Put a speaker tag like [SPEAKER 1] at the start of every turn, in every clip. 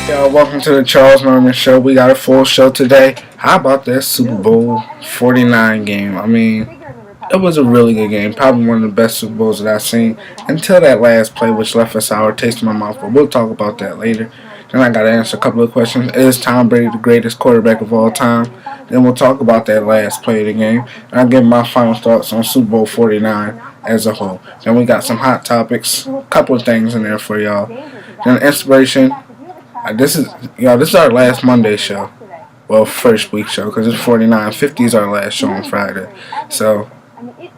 [SPEAKER 1] Y'all, welcome to the Charles Merman Show. We got a full show today. How about that Super Bowl 49 game? I mean, it was a really good game. Probably one of the best Super Bowls that I've seen until that last play, which left a sour taste in my mouth. But we'll talk about that later. Then I got to answer a couple of questions. Is Tom Brady the greatest quarterback of all time? Then we'll talk about that last play of the game. And I'll give my final thoughts on Super Bowl 49 as a whole. Then we got some hot topics, a couple of things in there for y'all. Then inspiration. This is our last Monday show. Well, first week show because it's 49. 50 is our last show on Friday. So,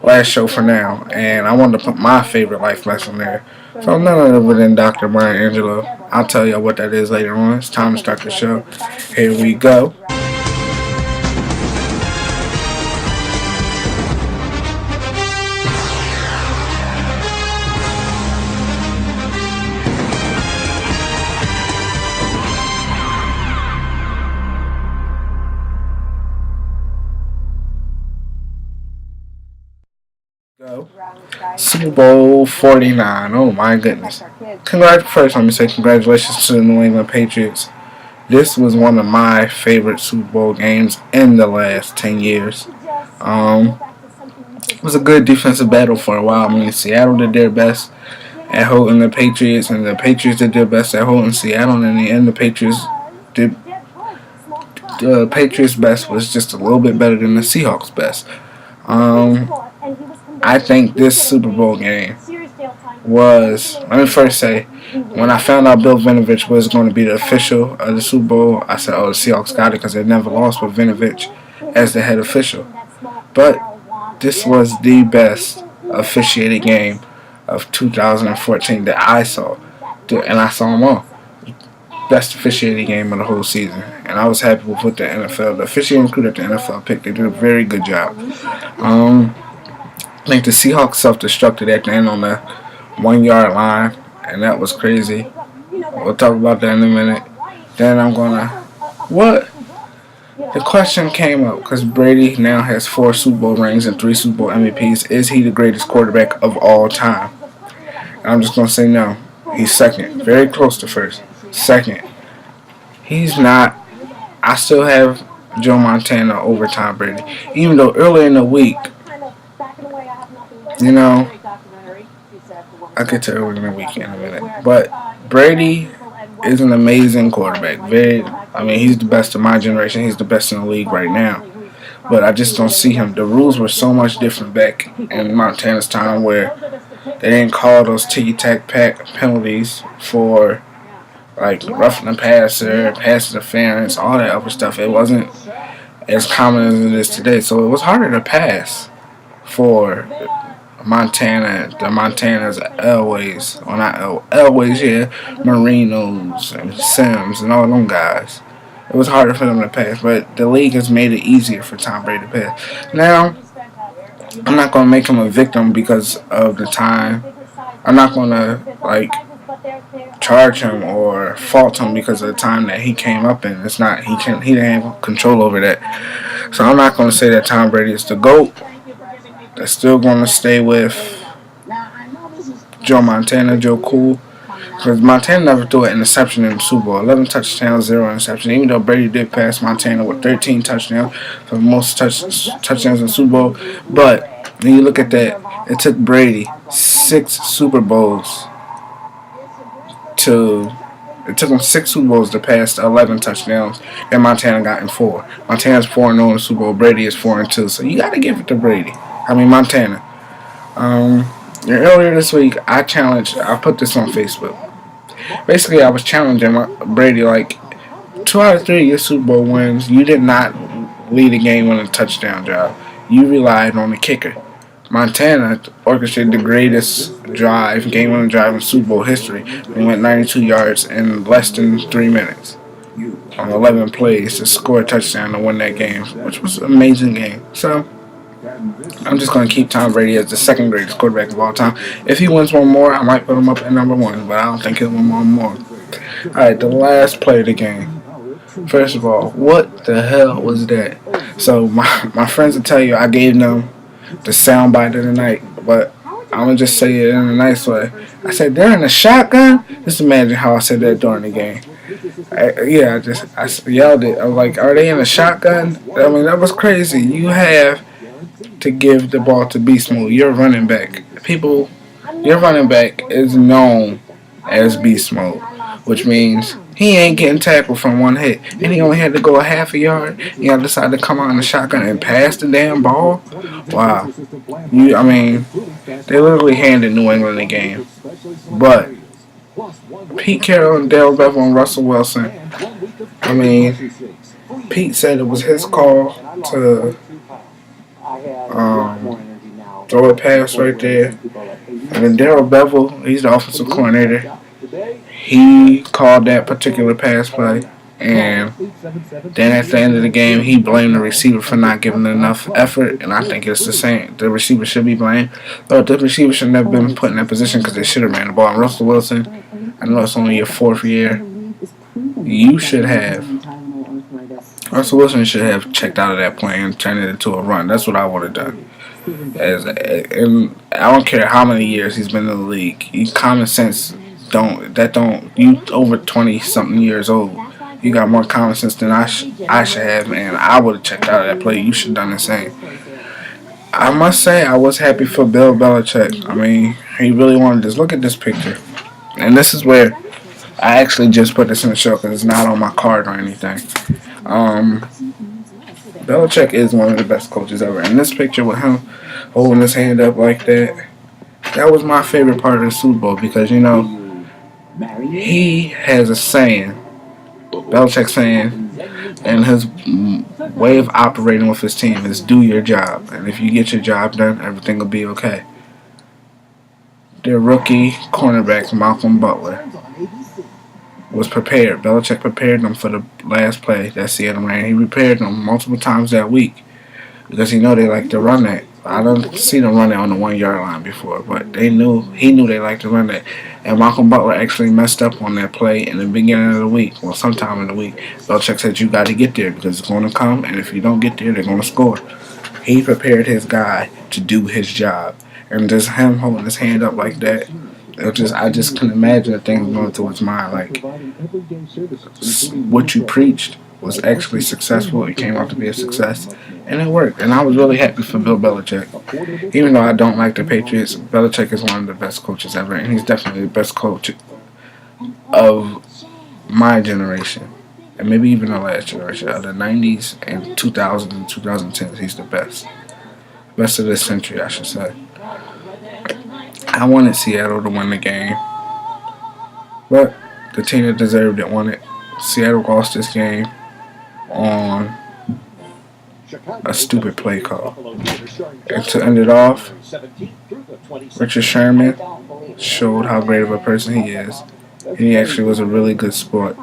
[SPEAKER 1] last show for now. And I wanted to put my favorite life lesson there from none other than Dr. Brian Angelo. I'll tell y'all what that is later on. It's time to start the show. Here we go. Super Bowl 49. Oh my goodness. First, let me say congratulations to the New England Patriots. This was one of my favorite Super Bowl games in the last 10 years. It was a good defensive battle for a while. I mean, Seattle did their best at holding the Patriots, and the Patriots did their best at holding Seattle, and in the end, the Patriots' best was just a little bit better than the Seahawks' best. I think this Super Bowl game was, let me first say, when I found out Bill Vinovich was going to be the official of the Super Bowl, I said, oh, the Seahawks got it because they never lost with Vinovich as the head official. But this was the best officiated game of 2014 that I saw, and I saw them all. Best officiated game of the whole season, and I was happy with what the officiating crew that the NFL picked. They did a very good job. I think the Seahawks self-destructed at the end on the 1 yard line, and that was crazy. We'll talk about that in a minute. Then the question came up because Brady now has 4 Super Bowl rings and 3 Super Bowl MVPs. Is he the greatest quarterback of all time? And I'm just going to say no. He's second. Very close to first. Second. He's not. I still have Joe Montana over Tom Brady. Even though earlier in the week, I'll get to earlier in the week in a minute. But Brady is an amazing quarterback. He's the best of my generation. He's the best in the league right now. But I just don't see him. The rules were so much different back in Montana's time where they didn't call those ticky-tack penalties for like roughing the passer, pass interference, all that other stuff. It wasn't as common as it is today. So it was harder to pass for Montana's Elways, or not Elways, Marinos and Sims and all them guys. It was harder for them to pass, but the league has made it easier for Tom Brady to pass. Now, I'm not going to make him a victim because of the time. I'm not going to charge him or fault him because of the time that he came up in. It's not he didn't have control over that. So I'm not going to say that Tom Brady is the GOAT. They're still going to stay with Joe Montana, Joe Cool. Because Montana never threw an interception in the Super Bowl. 11 touchdowns, 0 interception. Even though Brady did pass Montana with 13 touchdowns for the most touchdowns in the Super Bowl. But when you look at that, it took Brady 6 Super Bowls It took him 6 Super Bowls to pass the 11 touchdowns that Montana got in 4. Montana's 4-0 in the Super Bowl. Brady is 4-2. So you got to give it to Montana. Earlier this week, I put this on Facebook. Basically, I was challenging Brady, 2 out of 3 of your Super Bowl wins, you did not lead a game on a touchdown drive. You relied on the kicker. Montana orchestrated the greatest game-winning drive in Super Bowl history. He went 92 yards in less than 3 minutes on 11 plays to score a touchdown to win that game, which was an amazing game. So, I'm just going to keep Tom Brady as the second greatest quarterback of all time. If he wins one more, I might put him up at number 1, but I don't think he'll win one more. Alright, the last play of the game. First of all, what the hell was that? So, my friends will tell you I gave them the soundbite of the night, but I'm going to just say it in a nice way. I said, they're in a shotgun? Just imagine how I said that during the game. I yelled it. I was like, "Are they in a shotgun?" I mean, that was crazy. You have to give the ball to Beast Mode. You're running back. Your running back is known as Beast Mode, which means he ain't getting tackled from one hit, and he only had to go a half a yard. You got to decide to come out in the shotgun and pass the damn ball. Wow, I mean, they literally handed New England the game, but Pete Carroll and Darrell Bevell and Russell Wilson. I mean, Pete said it was his call to throw a pass right there. And then Darrell Bevell, he's the offensive coordinator. He called that particular pass play. And then at the end of the game, he blamed the receiver for not giving enough effort. And I think it's the same. The receiver should be blamed. But the receiver should never been put in that position because they should have ran the ball. And Russell Wilson, I know it's only your fourth year. Russell Wilson should have checked out of that play and turned it into a run. That's what I would have done. And I don't care how many years he's been in the league. Common sense you over 20 something years old. You got more common sense than I should have, and I would have checked out of that play. You should have done the same. I must say I was happy for Bill Belichick. I mean, he really wanted this. Look at this picture. And this is where I actually just put this in the show because it's not on my card or anything. Belichick is one of the best coaches ever. And this picture with him holding his hand up like that was my favorite part of the Super Bowl because, he has a saying, Belichick saying, and his way of operating with his team is do your job. And if you get your job done, everything will be okay. Their rookie cornerback, Malcolm Butler, was prepared. Belichick prepared them for the last play that Seattle ran. He prepared them multiple times that week because they like to run that. I don't see them run that on the 1 yard line before, but he knew they liked to run that. And Malcolm Butler actually messed up on that play in the beginning of the week. Well, sometime in the week, Belichick said you got to get there because it's going to come, and if you don't get there, they're going to score. He prepared his guy to do his job, and just him holding his hand up like that. I just couldn't imagine the things going through his mind. Like, what you preached was actually successful. It came out to be a success, and it worked. And I was really happy for Bill Belichick. Even though I don't like the Patriots, Belichick is one of the best coaches ever, and he's definitely the best coach of my generation, and maybe even the last generation, of the 90s and 2000s and 2010s. He's the best. Best of this century, I should say. I wanted Seattle to win the game, but the team that deserved it won it. Seattle lost this game on a stupid play call. And to end it off, Richard Sherman showed how great of a person he is. And he actually was a really good sport.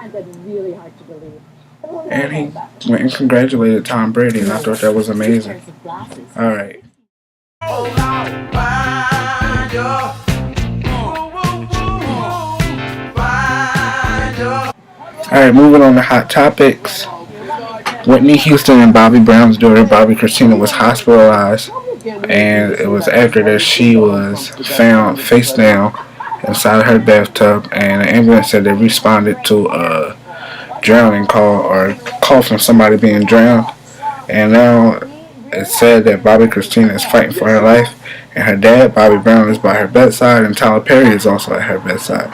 [SPEAKER 1] And he went and congratulated Tom Brady, and I thought that was amazing. All right. Alright, moving on to hot topics. Whitney Houston and Bobby Brown's daughter, Bobby Christina, was hospitalized, and it was after that she was found face down inside her bathtub, and the ambulance said they responded to a drowning call from somebody being drowned, and now it's said that Bobby Christina is fighting for her life, and her dad, Bobby Brown, is by her bedside, and Tyler Perry is also at her bedside.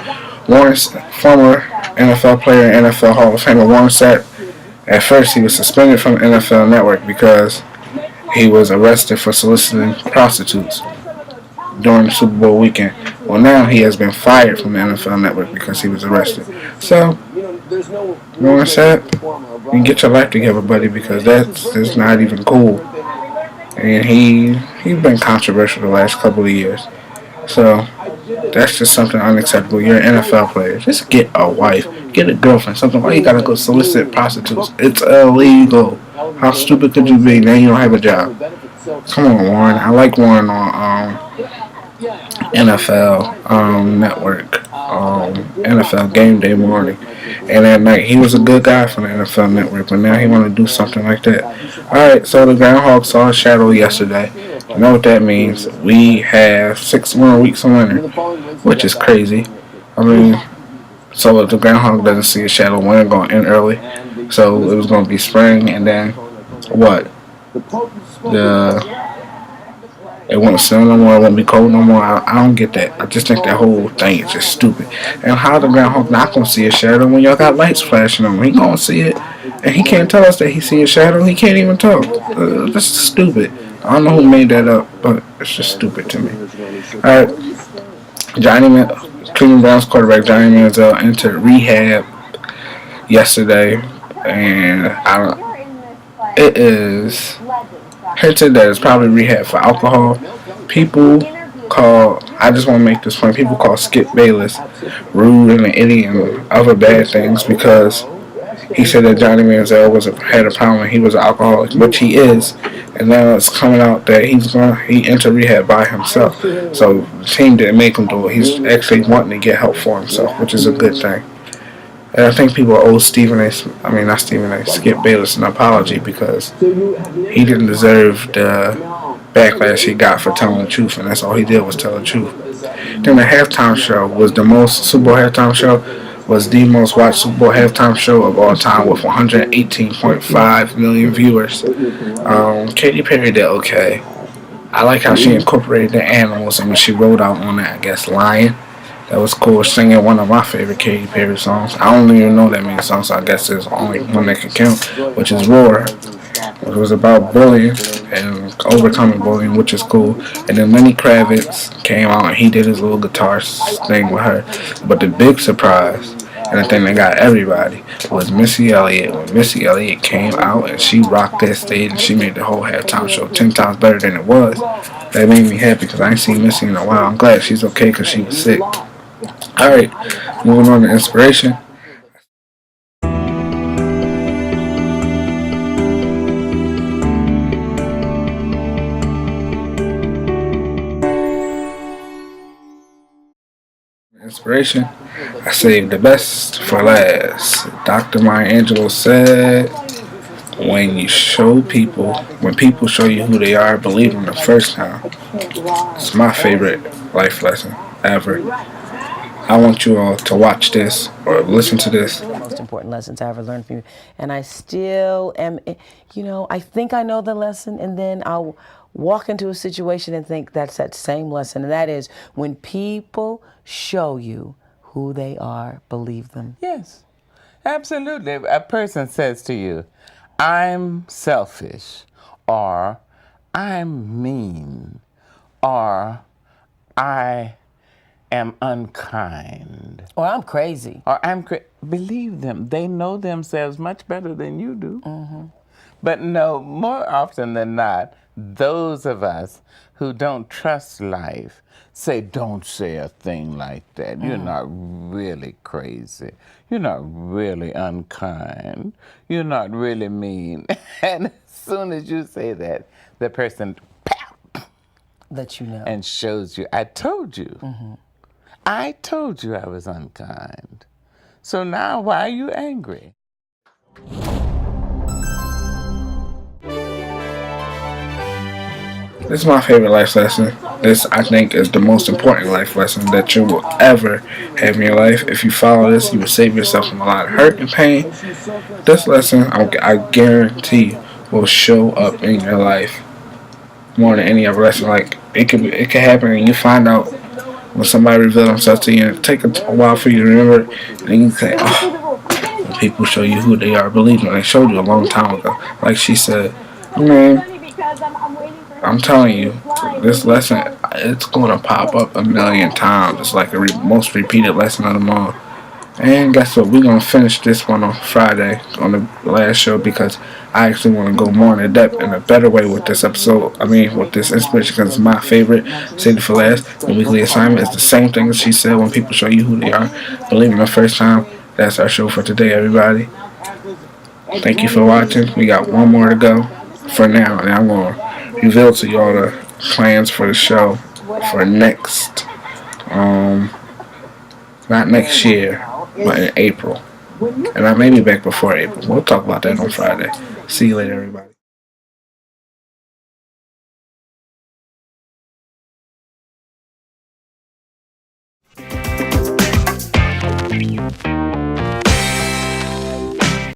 [SPEAKER 1] Warren's former NFL player and NFL Hall of Famer Warren Sapp, at first he was suspended from the NFL Network because he was arrested for soliciting prostitutes during the Super Bowl weekend. Well, now he has been fired from the NFL Network because he was arrested. So, Warren Sapp, you can get your life together, buddy, because that's not even cool. And he's been controversial the last couple of years. So, that's just something unacceptable. You're an NFL player. Just get a wife. Get a girlfriend. Something. Why you gotta go solicit prostitutes? It's illegal. How stupid could you be? Now you don't have a job. Come on, Warren. I like Warren on NFL Network, NFL Game Day morning. And at night, he was a good guy from the NFL Network, but now he want to do something like that. Alright, so the Groundhog saw a shadow yesterday. You know what that means? We have 6 more weeks of winter, which is crazy. I mean, So if the groundhog doesn't see a shadow, winter going to end early. So it was going to be spring, and then what? The It won't snow no more. It won't be cold no more. I don't get that. I just think that whole thing is just stupid. And how the groundhog not gonna see a shadow when y'all got lights flashing on him? He gonna see it, and he can't tell us that he see a shadow. He can't even tell. That's stupid. I don't know who made that up, but it's just stupid to me. All right, Cleveland Browns quarterback Johnny Manziel entered rehab yesterday, and it is hinted that it's probably rehab for alcohol. People I just want to make this point, people call Skip Bayless rude and an idiot and other bad things because he said that Johnny Manziel had a problem and he was an alcoholic, which he is, and now it's coming out that he entered rehab by himself. So the team didn't make him do it. He's actually wanting to get help for himself, which is a good thing. And I think people owe Skip Bayless an apology because he didn't deserve the backlash he got for telling the truth, and that's all he did was tell the truth. Then the halftime show was the most Super Bowl halftime show was the most watched Super Bowl halftime show of all time with 118.5 million viewers. Katy Perry did okay. I like how she incorporated the animals and when she wrote out on that, I guess, lion. That was cool, singing one of my favorite Katy Perry songs. I don't even know that many songs, so I guess there's only one that can count, which is Roar. It was about bullying and overcoming bullying, which is cool. And then Lenny Kravitz came out and he did his little guitar thing with her. But the big surprise, and the thing that got everybody, was Missy Elliott. When Missy Elliott came out and she rocked that stage and she made the whole halftime show 10 times better than it was, that made me happy because I ain't seen Missy in a while. I'm glad she's okay because she was sick. Alright, moving on to inspiration. Inspiration. I saved the best for last. Dr. Maya Angelou said, when people show you who they are, believe them the first time. It's my favorite life lesson ever. I want you all to watch this or listen to this.
[SPEAKER 2] Most important lessons I ever learned from you. And I still am, I think I know the lesson, and then I'll walk into a situation and think that's that same lesson. And that is when people show you who they are, believe them.
[SPEAKER 3] Yes, absolutely. A person says to you, I'm selfish, or I'm mean, or I am unkind.
[SPEAKER 2] Or I'm crazy.
[SPEAKER 3] Or believe them. They know themselves much better than you do.
[SPEAKER 2] Mm-hmm.
[SPEAKER 3] But no, more often than not, those of us who don't trust life say, don't say a thing like that. You're not really crazy. You're not really unkind. You're not really mean. And as soon as you say that, the person
[SPEAKER 2] lets you know
[SPEAKER 3] and shows you, I told you. Mm-hmm. I told you I was unkind. So now why are you angry?
[SPEAKER 1] This is my favorite life lesson. This, I think, is the most important life lesson that you will ever have in your life. If you follow this, you will save yourself from a lot of hurt and pain. This lesson, I guarantee, will show up in your life more than any other lesson. Like, it could happen and you find out when somebody reveals themselves to you, and it take a while for you to remember it, and you say, oh, when people show you who they are, believe me, they showed you a long time ago. Like she said, man, I'm telling you, this lesson, it's going to pop up a million times. It's like the most repeated lesson of them all. And guess what? We're going to finish this one on Friday on the last show because I actually want to go more into depth in a better way with this episode. With this inspiration because it's my favorite. Save it for last. The weekly assignment is the same thing as she said when people show you who they are. Believe me the first time. That's our show for today, everybody. Thank you for watching. We got one more to go for now. And I'm going to reveal to y'all the plans for the show for next, not next year, but in April. And I may be back before April. We'll talk about that on Friday. See you later, everybody.